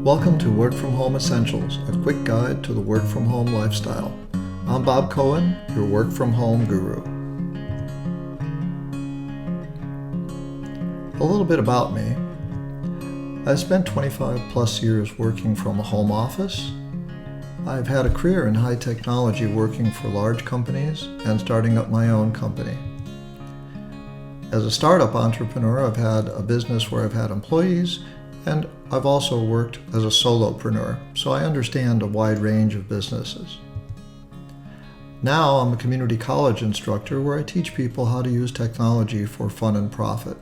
Welcome to Work From Home Essentials, a quick guide to the work from home lifestyle. I'm Bob Cohen, your work from home guru. A little bit about me. I spent 25 plus years working from a home office. I've had a career in high technology working for large companies and starting up my own company. As a startup entrepreneur, I've had a business where I've had employees, and I've also worked as a solopreneur, so I understand a wide range of businesses. Now I'm a community college instructor where I teach people how to use technology for fun and profit.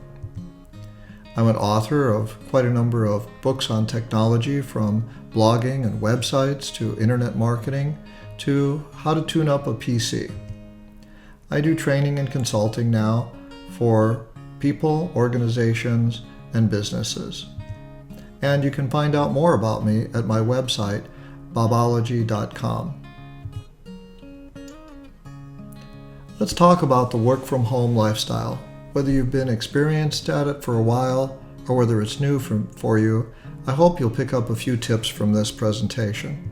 I'm an author of quite a number of books on technology, from blogging and websites to internet marketing to how to tune up a PC. I do training and consulting now for people, organizations, and businesses. And you can find out more about me at my website, bobology.com. Let's talk about the work from home lifestyle. Whether you've been experienced at it for a while or whether it's new for you, I hope you'll pick up a few tips from this presentation.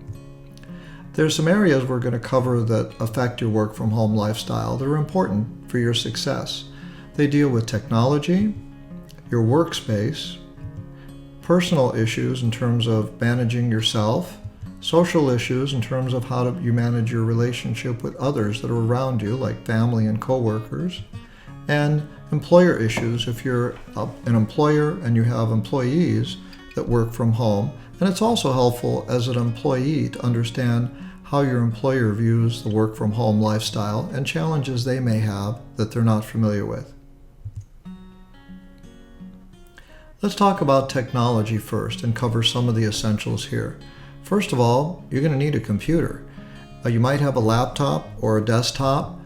There's some areas we're going to cover that affect your work from home lifestyle that are important for your success. They deal with technology, your workspace, personal issues in terms of managing yourself, social issues in terms of how you manage your relationship with others that are around you, like family and coworkers, and employer issues if you're an employer and you have employees that work from home. And it's also helpful as an employee to understand how your employer views the work from home lifestyle and challenges they may have that they're not familiar with. Let's talk about technology first and cover some of the essentials here. First of all, you're going to need a computer. You might have a laptop or a desktop,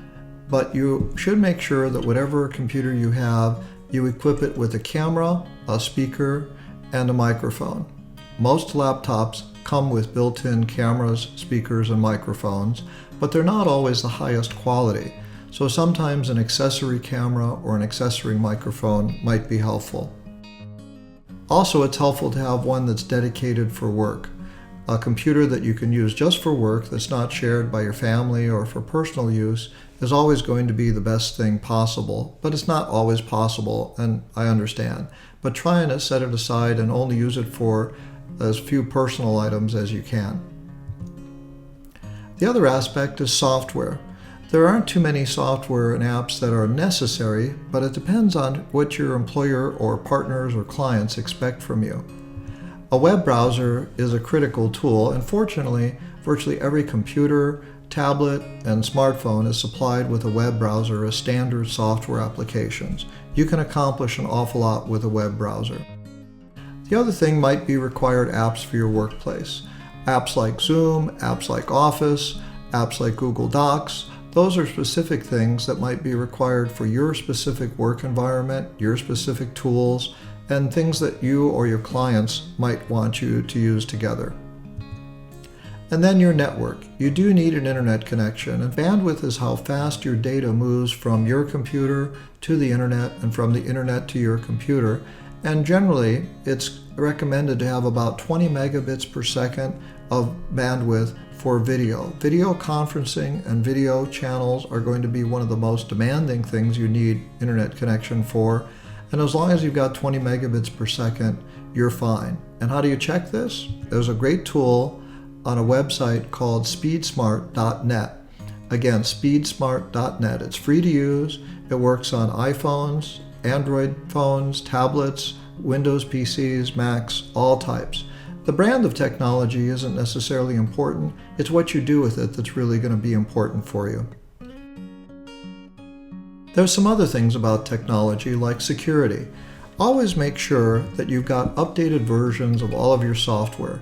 but you should make sure that whatever computer you have, you equip it with a camera, a speaker, and a microphone. Most laptops come with built-in cameras, speakers, and microphones, but they're not always the highest quality. So sometimes an accessory camera or an accessory microphone might be helpful. Also, it's helpful to have one that's dedicated for work. A computer that you can use just for work that's not shared by your family or for personal use is always going to be the best thing possible, but it's not always possible, and I understand. But try and set it aside and only use it for as few personal items as you can. The other aspect is software. There aren't too many software and apps that are necessary, but it depends on what your employer or partners or clients expect from you. A web browser is a critical tool, and fortunately, virtually every computer, tablet, and smartphone is supplied with a web browser as standard software applications. You can accomplish an awful lot with a web browser. The other thing might be required apps for your workplace. Apps like Zoom, apps like Office, apps like Google Docs. Those are specific things that might be required for your specific work environment, your specific tools, and things that you or your clients might want you to use together. And then your network. You do need an internet connection, and bandwidth is how fast your data moves from your computer to the internet and from the internet to your computer. And generally, it's recommended to have about 20 megabits per second of bandwidth for video. Video conferencing and video channels are going to be one of the most demanding things you need internet connection for. And as long as you've got 20 megabits per second, you're fine. And how do you check this? There's a great tool on a website called speedsmart.net. Again, speedsmart.net. It's free to use. It works on iPhones, Android phones, tablets, Windows PCs, Macs, all types. The brand of technology isn't necessarily important. It's what you do with it that's really going to be important for you. There's some other things about technology, like security. Always make sure that you've got updated versions of all of your software.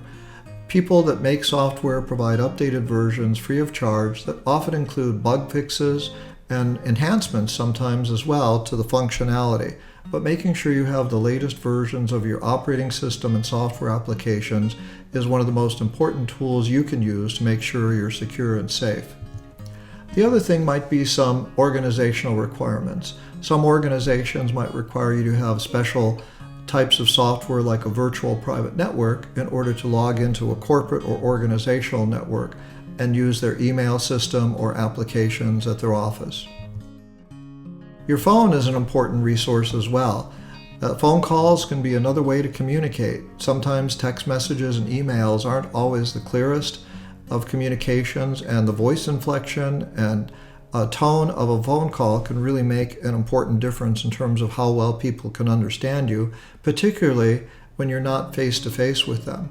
People that make software provide updated versions free of charge that often include bug fixes and enhancements sometimes as well to the functionality. But making sure you have the latest versions of your operating system and software applications is one of the most important tools you can use to make sure you're secure and safe. The other thing might be some organizational requirements. Some organizations might require you to have special types of software like a virtual private network in order to log into a corporate or organizational network and use their email system or applications at their office. Your phone is an important resource as well. Phone calls can be another way to communicate. Sometimes text messages and emails aren't always the clearest of communications, and the voice inflection and tone of a phone call can really make an important difference in terms of how well people can understand you, particularly when you're not face-to-face with them.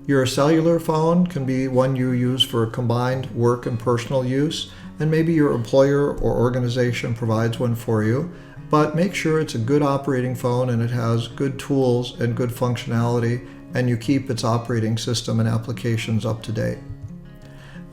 Your cellular phone can be one you use for combined work and personal use, and maybe your employer or organization provides one for you, but make sure it's a good operating phone and it has good tools and good functionality, and you keep its operating system and applications up to date.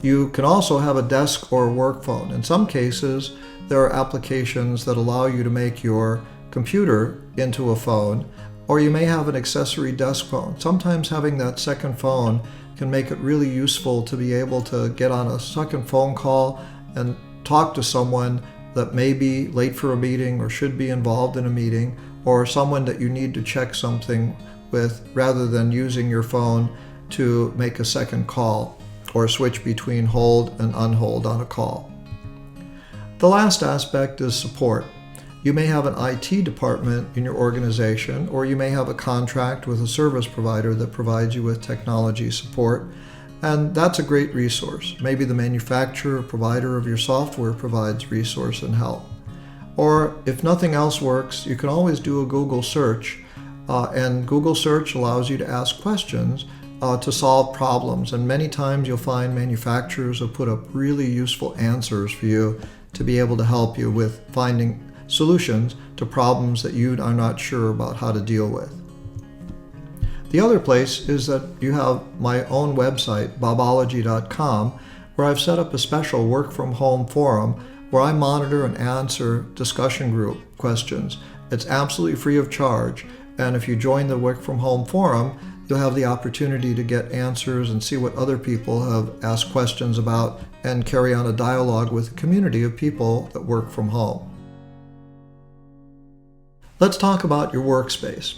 You can also have a desk or a work phone. In some cases, there are applications that allow you to make your computer into a phone, or you may have an accessory desk phone. Sometimes having that second phone can make it really useful to be able to get on a second phone call and talk to someone that may be late for a meeting or should be involved in a meeting, or someone that you need to check something with, rather than using your phone to make a second call or switch between hold and unhold on a call. The last aspect is support. You may have an IT department in your organization, or you may have a contract with a service provider that provides you with technology support, and that's a great resource. Maybe the manufacturer or provider of your software provides resource and help. Or if nothing else works, you can always do a Google search, and Google search allows you to ask questions to solve problems, and many times you'll find manufacturers will put up really useful answers for you to be able to help you with finding solutions to problems that you are not sure about how to deal with. The other place is that you have my own website, bobology.com, where I've set up a special work from home forum where I monitor and answer discussion group questions. It's absolutely free of charge, and if you join the work from home forum, you'll have the opportunity to get answers and see what other people have asked questions about and carry on a dialogue with a community of people that work from home. Let's talk about your workspace.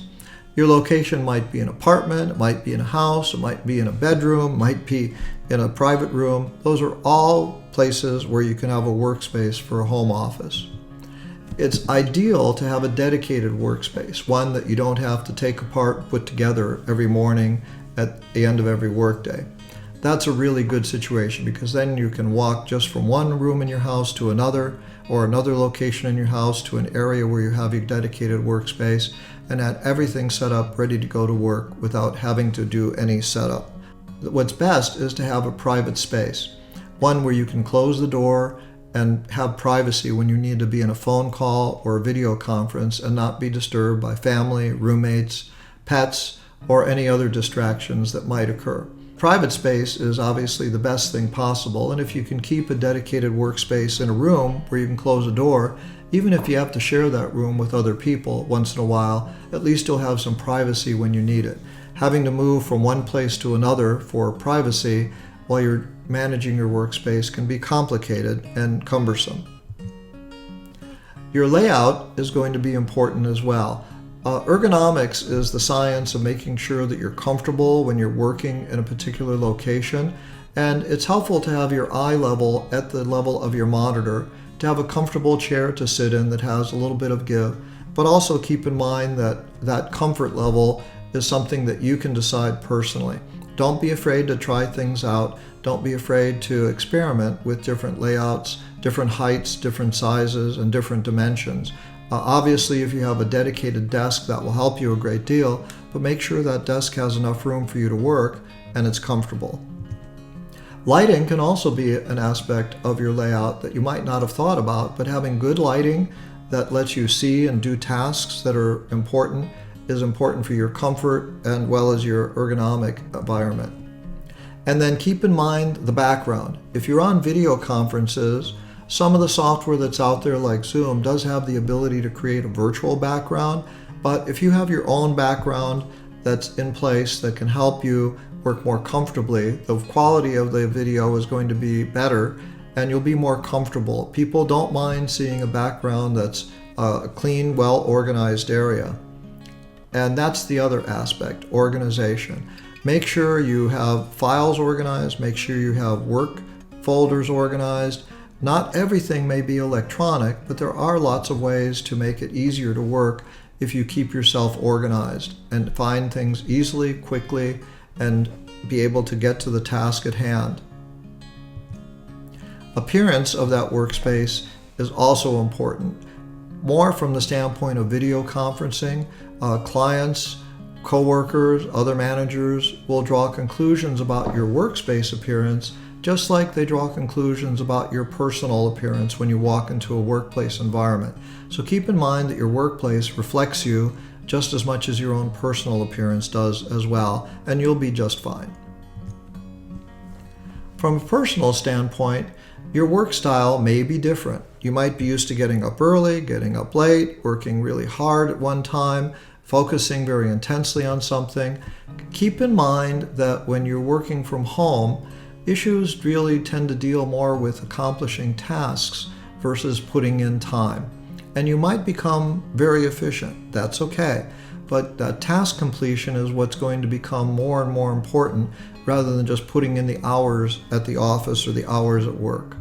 Your location might be an apartment, it might be in a house, it might be in a bedroom, it might be in a private room. Those are all places where you can have a workspace for a home office. It's ideal to have a dedicated workspace, one that you don't have to take apart and put together every morning at the end of every workday. That's a really good situation, because then you can walk just from one room in your house to another, or another location in your house to an area where you have your dedicated workspace, and have everything set up ready to go to work without having to do any setup. What's best is to have a private space, one where you can close the door and have privacy when you need to be in a phone call or a video conference and not be disturbed by family, roommates, pets, or any other distractions that might occur. Private space is obviously the best thing possible, and if you can keep a dedicated workspace in a room where you can close a door, even if you have to share that room with other people once in a while, at least you'll have some privacy when you need it. Having to move from one place to another for privacy while you're managing your workspace can be complicated and cumbersome. Your layout is going to be important as well. Ergonomics is the science of making sure that you're comfortable when you're working in a particular location, and it's helpful to have your eye level at the level of your monitor, to have a comfortable chair to sit in that has a little bit of give, but also keep in mind that that comfort level is something that you can decide personally. Don't be afraid to try things out. Don't be afraid to experiment with different layouts, different heights, different sizes, and different dimensions. Obviously, if you have a dedicated desk, that will help you a great deal, but make sure that desk has enough room for you to work and it's comfortable. Lighting can also be an aspect of your layout that you might not have thought about, but having good lighting that lets you see and do tasks that are important is important for your comfort and well as your ergonomic environment. And then keep in mind the background. If you're on video conferences, some of the software that's out there like Zoom does have the ability to create a virtual background, but if you have your own background that's in place that can help you work more comfortably, the quality of the video is going to be better and you'll be more comfortable. People don't mind seeing a background that's a clean, well-organized area. And that's the other aspect, organization. Make sure you have files organized, make sure you have work folders organized. Not everything may be electronic, but there are lots of ways to make it easier to work if you keep yourself organized and find things easily, quickly, and be able to get to the task at hand. Appearance of that workspace is also important. More from the standpoint of video conferencing, clients, coworkers, other managers will draw conclusions about your workspace appearance just like they draw conclusions about your personal appearance when you walk into a workplace environment. So keep in mind that your workplace reflects you just as much as your own personal appearance does as well, and you'll be just fine. From a personal standpoint, your work style may be different. You might be used to getting up early, getting up late, working really hard at one time, focusing very intensely on something. Keep in mind that when you're working from home, issues really tend to deal more with accomplishing tasks versus putting in time. And you might become very efficient. That's okay. But that task completion is what's going to become more and more important rather than just putting in the hours at the office or the hours at work.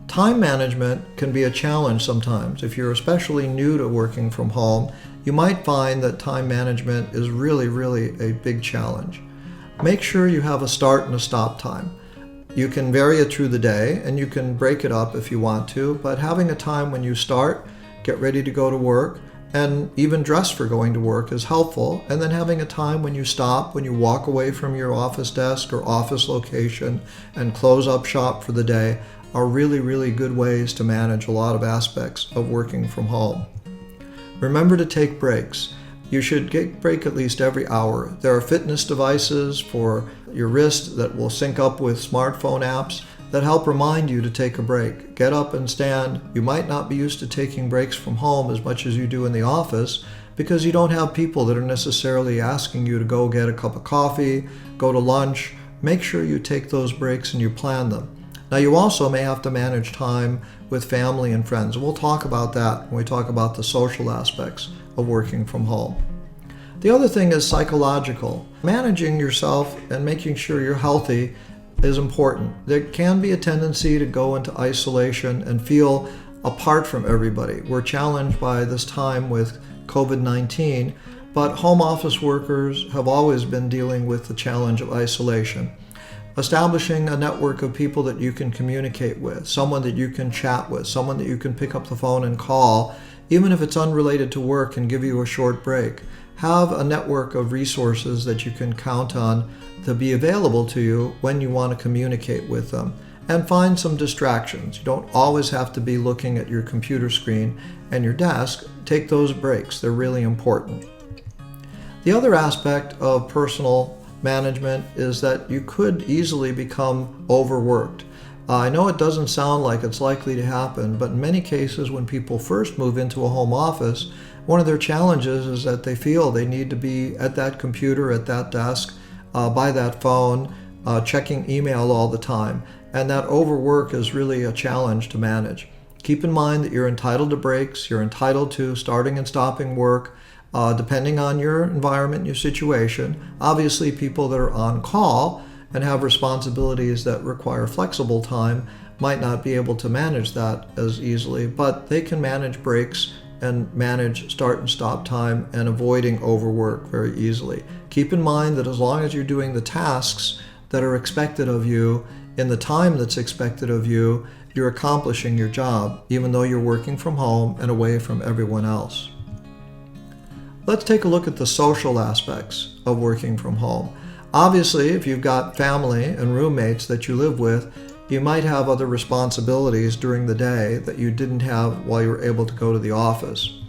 Time management can be a challenge sometimes. If you're especially new to working from home, you might find that time management is really a big challenge. Make sure you have a start and a stop time. You can vary it through the day and you can break it up if you want to, but having a time when you start, get ready to go to work, and even dress for going to work is helpful. And then having a time when you stop, when you walk away from your office desk or office location and close up shop for the day are really good ways to manage a lot of aspects of working from home. Remember to take breaks. You should get a break at least every hour. There are fitness devices for your wrist that will sync up with smartphone apps that help remind you to take a break. Get up and stand. You might not be used to taking breaks from home as much as you do in the office because you don't have people that are necessarily asking you to go get a cup of coffee, go to lunch. Make sure you take those breaks and you plan them. Now you also may have to manage time with family and friends. We'll talk about that when we talk about the social aspects of working from home. The other thing is psychological. Managing yourself and making sure you're healthy is important. There can be a tendency to go into isolation and feel apart from everybody. We're challenged by this time with COVID-19, but home office workers have always been dealing with the challenge of isolation. Establishing a network of people that you can communicate with, someone that you can chat with, someone that you can pick up the phone and call, even if it's unrelated to work and give you a short break. Have a network of resources that you can count on to be available to you when you want to communicate with them. And find some distractions. You don't always have to be looking at your computer screen and your desk. Take those breaks. They're really important. The other aspect of personal management is that you could easily become overworked. I know it doesn't sound like it's likely to happen, but in many cases when people first move into a home office, one of their challenges is that they feel they need to be at that computer, at that desk, by that phone, checking email all the time. And that overwork is really a challenge to manage. Keep in mind that you're entitled to breaks, you're entitled to starting and stopping work, depending on your environment, your situation. Obviously, people that are on call and have responsibilities that require flexible time might not be able to manage that as easily, but they can manage breaks and manage start and stop time and avoiding overwork very easily. Keep in mind that as long as you're doing the tasks that are expected of you in the time that's expected of you, you're accomplishing your job, even though you're working from home and away from everyone else. Let's take a look at the social aspects of working from home. Obviously, if you've got family and roommates that you live with, you might have other responsibilities during the day that you didn't have while you were able to go to the office.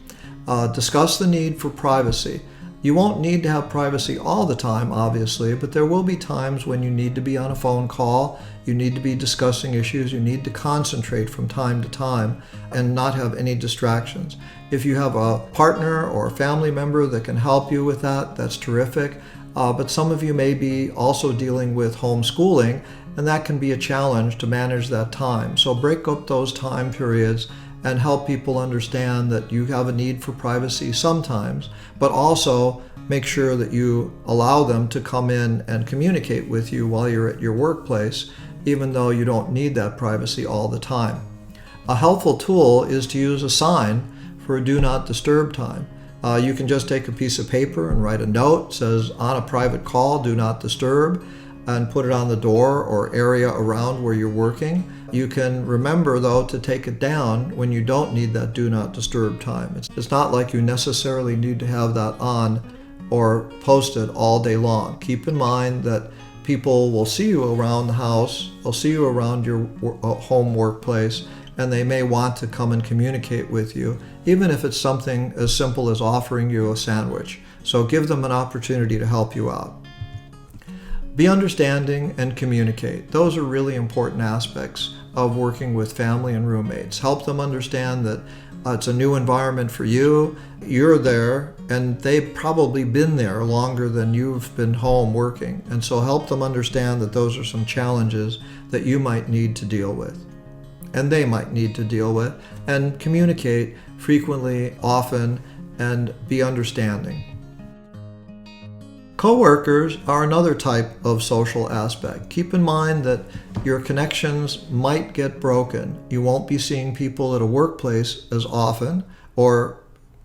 Discuss the need for privacy. You won't need to have privacy all the time, obviously, but there will be times when you need to be on a phone call, you need to be discussing issues, you need to concentrate from time to time and not have any distractions. If you have a partner or a family member that can help you with that, that's terrific. But some of you may be also dealing with homeschooling, and that can be a challenge to manage that time. So break up those time periods and help people understand that you have a need for privacy sometimes, but also make sure that you allow them to come in and communicate with you while you're at your workplace, even though you don't need that privacy all the time. A helpful tool is to use a sign for a do not disturb time. You can just take a piece of paper and write a note that says, on a private call, do not disturb, and put it on the door or area around where you're working. You can remember, though, to take it down when you don't need that do not disturb time. It's not like you necessarily need to have that on or posted all day long. Keep in mind that people will see you around the house, they'll see you around your home workplace, and they may want to come and communicate with you, even if it's something as simple as offering you a sandwich. So give them an opportunity to help you out. Be understanding and communicate. Those are really important aspects of working with family and roommates. Help them understand that it's a new environment for you. You're there, and they've probably been there longer than you've been home working. And so help them understand that those are some challenges that you might need to deal with, and they might need to deal with, and communicate frequently, often, and be understanding. Coworkers are another type of social aspect. Keep in mind that your connections might get broken. You won't be seeing people at a workplace as often or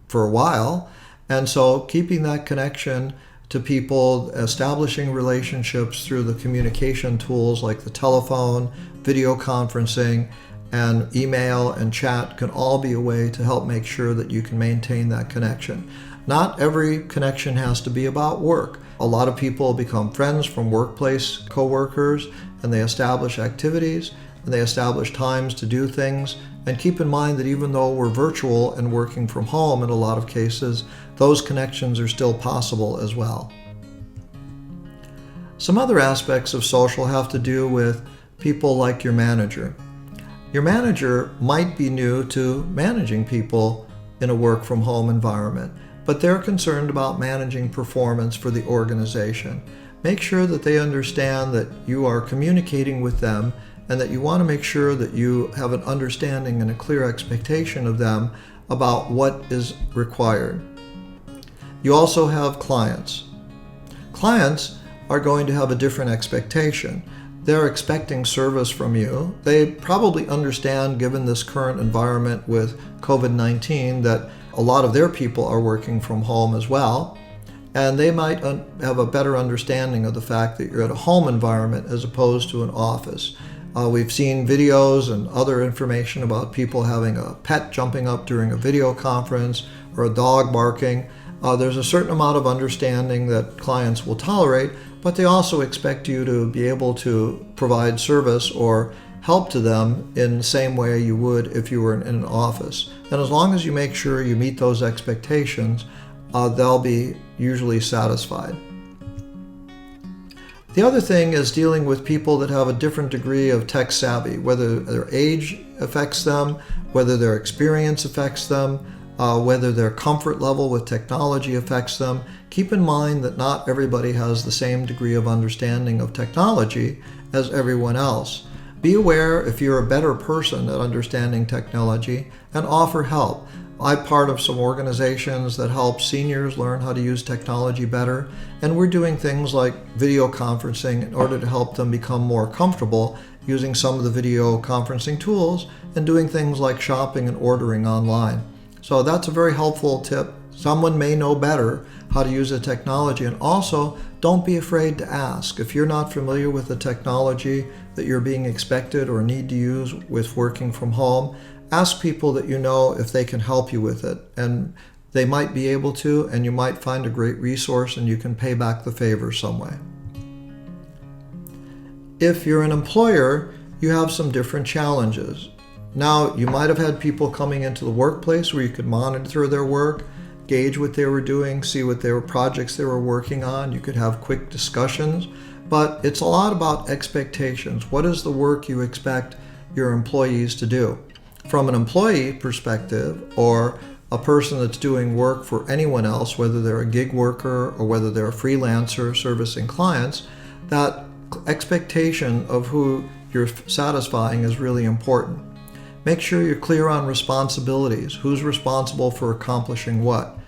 for a while, and so keeping that connection to people, establishing relationships through the communication tools like the telephone, video conferencing, and email and chat can all be a way to help make sure that you can maintain that connection. Not every connection has to be about work. A lot of people become friends from workplace coworkers, and they establish activities, and they establish times to do things. And keep in mind that even though we're virtual and working from home in a lot of cases, those connections are still possible as well. Some other aspects of social have to do with people like your manager. Your manager might be new to managing people in a work from home environment, but they're concerned about managing performance for the organization. Make sure that they understand that you are communicating with them and that you want to make sure that you have an understanding and a clear expectation of them about what is required. You also have clients. Clients are going to have a different expectation. They're expecting service from you. They probably understand, given this current environment with COVID-19, that a lot of their people are working from home as well, and they might have a better understanding of the fact that you're at a home environment as opposed to an office. We've seen videos and other information about people having a pet jumping up during a video conference or a dog barking. There's a certain amount of understanding that clients will tolerate, but they also expect you to be able to provide service or help to them in the same way you would if you were in an office. And as long as you make sure you meet those expectations, they'll be usually satisfied. The other thing is dealing with people that have a different degree of tech savvy, whether their age affects them, whether their experience affects them, whether their comfort level with technology affects them. Keep in mind that not everybody has the same degree of understanding of technology as everyone else. Be aware if you're a better person at understanding technology and offer help. I'm part of some organizations that help seniors learn how to use technology better, and we're doing things like video conferencing in order to help them become more comfortable using some of the video conferencing tools and doing things like shopping and ordering online. So that's a very helpful tip. Someone may know better how to use the technology, and also don't be afraid to ask. If you're not familiar with the technology that you're being expected or need to use with working from home, ask people that you know if they can help you with it, and they might be able to, and you might find a great resource and you can pay back the favor some way. If you're an employer, you have some different challenges. Now, you might have had people coming into the workplace where you could monitor their work, gauge what they were doing, see what their projects they were working on. You could have quick discussions, but it's a lot about expectations. What is the work you expect your employees to do? From an employee perspective, or a person that's doing work for anyone else, whether they're a gig worker or whether they're a freelancer servicing clients, that expectation of who you're satisfying is really important. Make sure you're clear on responsibilities. Who's responsible for accomplishing what?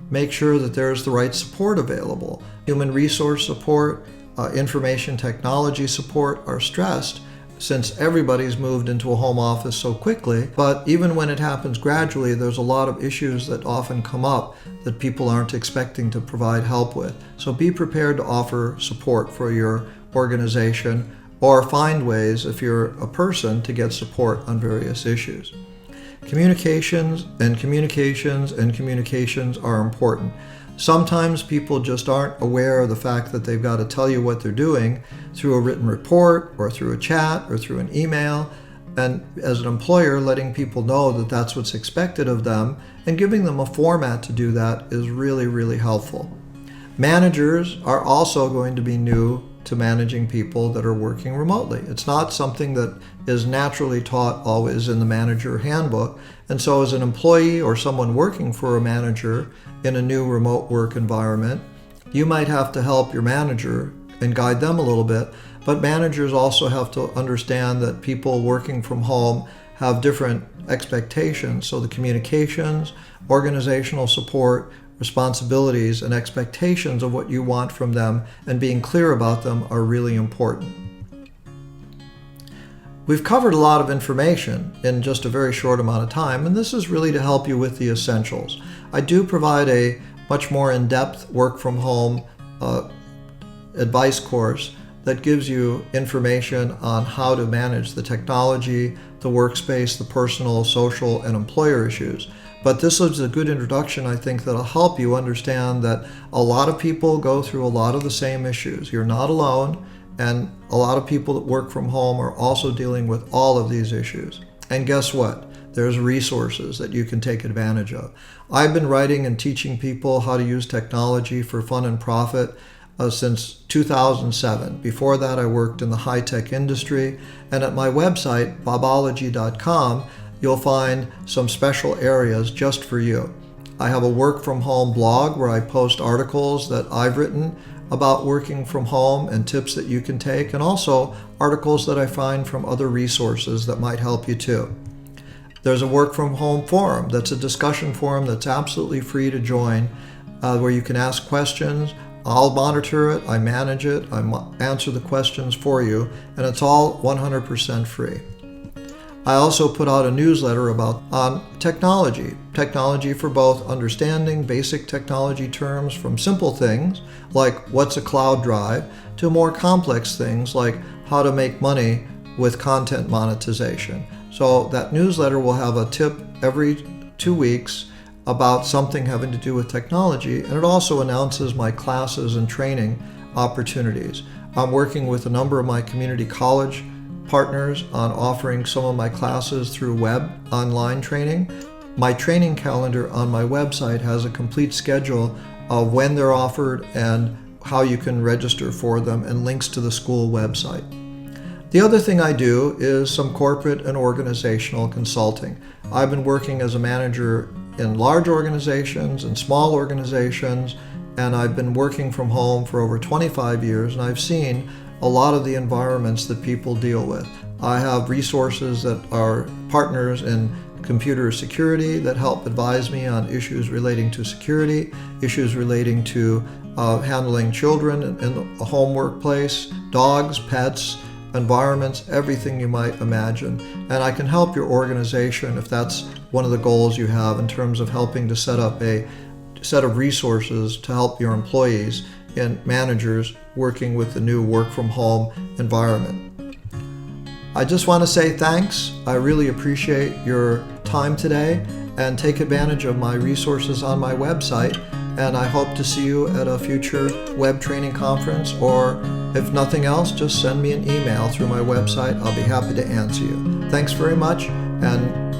Make sure that there's the right support available. Human resource support, information technology support are stressed since everybody's moved into a home office so quickly. But even when it happens gradually, there's a lot of issues that often come up that people aren't expecting to provide help with. So be prepared to offer support for your organization, or find ways, if you're a person, to get support on various issues. Communications are important. Sometimes people just aren't aware of the fact that they've got to tell you what they're doing through a written report or through a chat or through an email. And as an employer, letting people know that that's what's expected of them and giving them a format to do that is really, really helpful. Managers are also going to be new to managing people that are working remotely. It's not something that is naturally taught always in the manager handbook. And so as an employee or someone working for a manager in a new remote work environment, you might have to help your manager and guide them a little bit. But managers also have to understand that people working from home have different expectations. So the communications, organizational support, responsibilities, and expectations of what you want from them and being clear about them are really important. We've covered a lot of information in just a very short amount of time, and this is really to help you with the essentials. I do provide a much more in-depth work from home advice course that gives you information on how to manage the technology, the workspace, the personal, social, and employer issues. But this is a good introduction, I think, that'll help you understand that a lot of people go through a lot of the same issues. You're not alone, and a lot of people that work from home are also dealing with all of these issues. And guess what? There's resources that you can take advantage of. I've been writing and teaching people how to use technology for fun and profit since 2007. Before that, I worked in the high-tech industry, and at my website, bobology.com, you'll find some special areas just for you. I have a work from home blog where I post articles that I've written about working from home and tips that you can take, and also articles that I find from other resources that might help you too. There's a work from home forum that's a discussion forum that's absolutely free to join, where you can ask questions. I'll monitor it, I manage it, I answer the questions for you, and it's all 100% free. I also put out a newsletter on technology for both understanding basic technology terms from simple things like what's a cloud drive to more complex things like how to make money with content monetization. So that newsletter will have a tip every 2 weeks about something having to do with technology, and it also announces my classes and training opportunities. I'm working with a number of my community college partners on offering some of my classes through web online training. My training calendar on my website has a complete schedule of when they're offered and how you can register for them, and links to the school website. The other thing I do is some corporate and organizational consulting. I've been working as a manager in large organizations and small organizations, and I've been working from home for over 25 years, and I've seen a lot of the environments that people deal with. I have resources that are partners in computer security that help advise me on issues relating to security, issues relating to handling children in a home workplace, dogs, pets, environments, everything you might imagine. And I can help your organization if that's one of the goals you have in terms of helping to set up a set of resources to help your employees and managers working with the new work from home environment. I just want to say thanks. I really appreciate your time today, and take advantage of my resources on my website. And I hope to see you at a future web training conference, or if nothing else, just send me an email through my website. I'll be happy to answer you. Thanks very much, and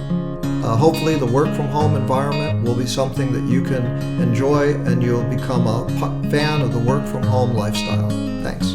hopefully the work from home environment will be something that you can enjoy, and you'll become a fan of the work from home lifestyle. Thanks.